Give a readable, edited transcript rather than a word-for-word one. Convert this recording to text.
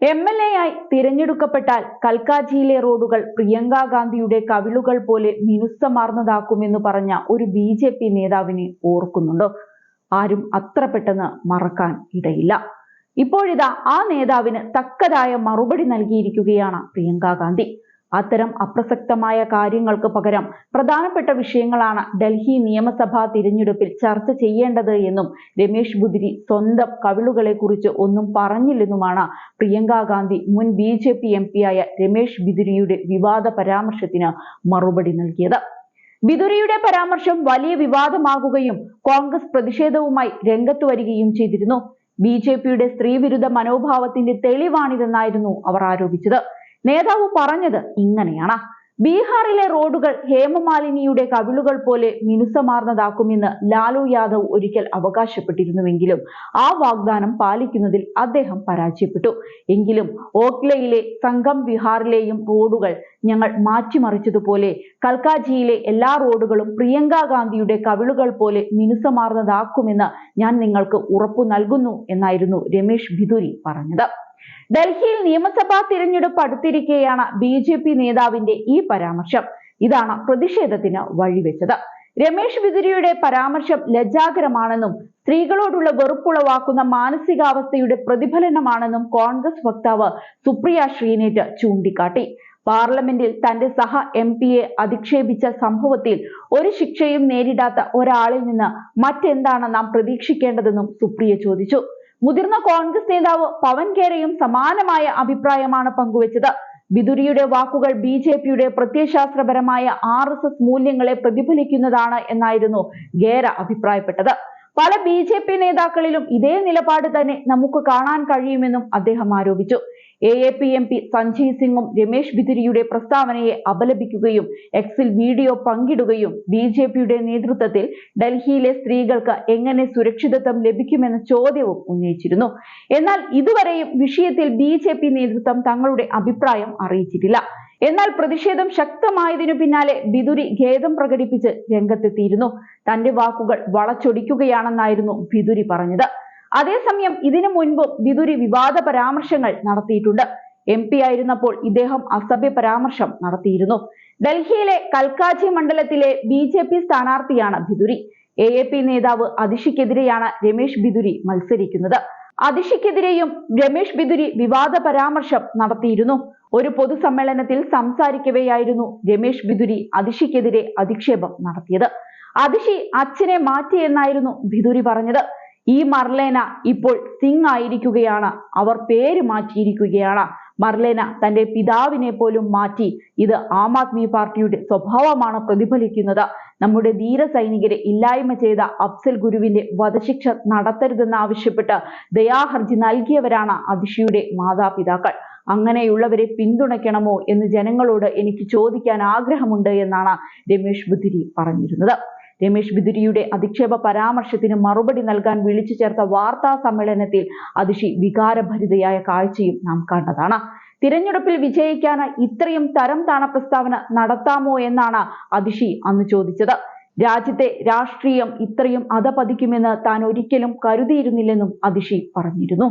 MLA-ആയി തിരഞ്ഞെടുക്കപ്പെട്ടാൽ കൽക്കാജിയിലെ റോഡുകൾ പ്രിയങ്ക ഗാന്ധിയുടെ കവിളുകൾ പോലെ മിനുസമാർന്നതാക്കുമെന്ന് പറഞ്ഞ ഒരു BJP നേതാവിനെ ഓർക്കുന്നുണ്ടോ? ആരും അത്ര പെട്ടെന്ന് മറക്കാൻ ഇടയില്ല. ഇപ്പോഴിതാ ആ നേതാവിന് തക്കതായ മറുപടി നൽകിയിരിക്കുകയാണ് പ്രിയങ്ക ഗാന്ധി. അത്തരം അപ്രസക്തമായ കാര്യങ്ങൾക്ക് പകരം പ്രധാനപ്പെട്ട വിഷയങ്ങളാണ് ഡൽഹി നിയമസഭാ തിരഞ്ഞെടുപ്പിൽ ചർച്ച ചെയ്യേണ്ടത് എന്നും രമേശ് ബുദ്രി സ്വന്തം കവിളുകളെ കുറിച്ച് ഒന്നും പറഞ്ഞില്ലെന്നുമാണ് പ്രിയങ്ക ഗാന്ധി മുൻ BJP MP-യായ രമേശ് ബിദുരിയുടെ വിവാദ പരാമർശത്തിന് മറുപടി നൽകിയത്. ബിദുരിയുടെ പരാമർശം വലിയ വിവാദമാകുകയും കോൺഗ്രസ് പ്രതിഷേധവുമായി രംഗത്ത് വരികയും ചെയ്തിരുന്നു. BJP-യുടെ സ്ത്രീവിരുദ്ധ മനോഭാവത്തിന്റെ തെളിവാണിതെന്നായിരുന്നു അവർ ആരോപിച്ചത്. നേതാവ് പറഞ്ഞത് ഇങ്ങനെയാണ്: ബീഹാറിലെ റോഡുകൾ ഹേമമാലിനിയുടെ കവിളുകൾ പോലെ മിനുസമാർന്നതാക്കുമെന്ന് ലാലു യാദവ് ഒരിക്കൽ അവകാശപ്പെട്ടിരുന്നുവെങ്കിലും ആ വാഗ്ദാനം പാലിക്കുന്നതിൽ അദ്ദേഹം പരാജയപ്പെട്ടു. എങ്കിലും ഓഖ്ലയിലെ സംഗം വിഹാറിലെയും റോഡുകൾ ഞങ്ങൾ മാറ്റിമറിച്ചതുപോലെ കൽക്കാജിയിലെ എല്ലാ റോഡുകളും പ്രിയങ്ക ഗാന്ധിയുടെ കവിളുകൾ പോലെ മിനുസമാർന്നതാക്കുമെന്ന് ഞാൻ നിങ്ങൾക്ക് ഉറപ്പു നൽകുന്നു എന്നായിരുന്നു രമേശ് ബിദുരി പറഞ്ഞത്. ഡൽഹിയിൽ നിയമസഭാ തിരഞ്ഞെടുപ്പ് അടുത്തിരിക്കെയാണ് BJP നേതാവിന്റെ ഈ പരാമർശം. ഇതാണ് പ്രതിഷേധത്തിന് വഴിവെച്ചത്. രമേശ് ബിദുരിയുടെ പരാമർശം ലജ്ജാകരമാണെന്നും സ്ത്രീകളോടുള്ള വെറുപ്പുളവാക്കുന്ന മാനസികാവസ്ഥയുടെ പ്രതിഫലനമാണെന്നും കോൺഗ്രസ് വക്താവ് സുപ്രിയ ശ്രീനേറ്റ് ചൂണ്ടിക്കാട്ടി. പാർലമെന്റിൽ തന്റെ സഹ MP-യെ അധിക്ഷേപിച്ച സംഭവത്തിൽ ഒരു ശിക്ഷയും നേരിടാത്ത ഒരാളിൽ നിന്ന് മറ്റെന്താണ് നാം പ്രതീക്ഷിക്കേണ്ടതെന്നും സുപ്രിയ ചോദിച്ചു. മുതിർന്ന കോൺഗ്രസ് നേതാവ് പവൻ ഖേരയും സമാനമായ അഭിപ്രായമാണ് പങ്കുവച്ചത്. ബിദുരിയുടെ വാക്കുകൾ BJP-യുടെ പ്രത്യയശാസ്ത്രപരമായ RSS മൂല്യങ്ങളെ പ്രതിഫലിക്കുന്നതാണ് എന്നായിരുന്നു ഖേര അഭിപ്രായപ്പെട്ടത്. പല BJP നേതാക്കളിലും ഇതേ നിലപാട് തന്നെ നമുക്ക് കാണാൻ കഴിയുമെന്നും അദ്ദേഹം ആരോപിച്ചു. AAP MP സഞ്ജയ് സിംഗും രമേശ് ബിദുരിയുടെ പ്രസ്താവനയെ അപലപിക്കുകയും എക്സിൽ വീഡിയോ പങ്കിടുകയും BJP-യുടെ നേതൃത്വത്തിൽ ഡൽഹിയിലെ സ്ത്രീകൾക്ക് എങ്ങനെ സുരക്ഷിതത്വം ലഭിക്കുമെന്ന ചോദ്യവും ഉന്നയിച്ചിരുന്നു. എന്നാൽ ഇതുവരെയും വിഷയത്തിൽ BJP നേതൃത്വം തങ്ങളുടെ അഭിപ്രായം അറിയിച്ചിട്ടില്ല. എന്നാൽ പ്രതിഷേധം ശക്തമായതിനു പിന്നാലെ ബിദുരി ഖേദം പ്രകടിപ്പിച്ച് രംഗത്തെത്തിയിരുന്നു. തന്റെ വാക്കുകൾ വളച്ചൊടിക്കുകയാണെന്നായിരുന്നു ബിദുരി പറഞ്ഞത്. അതേസമയം ഇതിനു മുൻപും ബിദുരി വിവാദ പരാമർശങ്ങൾ നടത്തിയിട്ടുണ്ട്. MP ആയിരുന്നപ്പോൾ ഇദ്ദേഹം അസഭ്യ പരാമർശം നടത്തിയിരുന്നു. ഡൽഹിയിലെ കൽക്കാജി മണ്ഡലത്തിലെ BJP സ്ഥാനാർത്ഥിയാണ് ബിദുരി. AAP നേതാവ് അതിഷിക്കെതിരെയാണ് രമേശ് ബിദുരി മത്സരിക്കുന്നത്. അതിഷിക്കെതിരെയും രമേശ് ബിദുരി വിവാദ പരാമർശം നടത്തിയിരുന്നു. ഒരു പൊതുസമ്മേളനത്തിൽ സംസാരിക്കവെയായിരുന്നു രമേശ് ബിദുരി അതിഷിക്കെതിരെ അധിക്ഷേപം നടത്തിയത്. അതിഷി അച്ഛനെ മാറ്റിയെന്നായിരുന്നു ബിദുരി പറഞ്ഞത്. ഈ മർലേന ഇപ്പോൾ സിംഗ് ആയിരിക്കുകയാണ്. അവർ പേര് മാറ്റിയിരിക്കുകയാണ്. മർലേന തന്റെ പിതാവിനെ പോലും മാറ്റി. ഇത് ആം ആദ്മി പാർട്ടിയുടെ സ്വഭാവമാണ് പ്രതിഫലിക്കുന്നത്. നമ്മുടെ ധീര സൈനികരെ ഇല്ലായ്മ ചെയ്ത അഫ്സൽ ഗുരുവിന്റെ വധശിക്ഷ നടത്തരുതെന്നാവശ്യപ്പെട്ട് ദയാഹർജി നൽകിയവരാണ് അതിഷിയുടെ മാതാപിതാക്കൾ. അങ്ങനെയുള്ളവരെ പിന്തുണയ്ക്കണമോ എന്ന് ജനങ്ങളോട് എനിക്ക് ചോദിക്കാൻ ആഗ്രഹമുണ്ട് എന്നാണ് രമേശ് ബിദുരി പറഞ്ഞിരുന്നത്. രമേശ് ബിദുരിയുടെ അധിക്ഷേപ പരാമർശത്തിന് മറുപടി നൽകാൻ വിളിച്ചു ചേർത്ത വാർത്താ സമ്മേളനത്തിൽ അതിഷി വികാരഭരിതയായ കാഴ്ചയും നാം കണ്ടതാണ്. തിരഞ്ഞെടുപ്പിൽ വിജയിക്കാനായി ഇത്രയും തരം താണ പ്രസ്താവന നടത്താമോ എന്നാണ് അതിഷി അന്ന് ചോദിച്ചത്. രാജ്യത്തെ രാഷ്ട്രീയം ഇത്രയും അധപതിക്കുമെന്ന് താൻ ഒരിക്കലും കരുതിയിരുന്നില്ലെന്നും അതിഷി പറഞ്ഞിരുന്നു.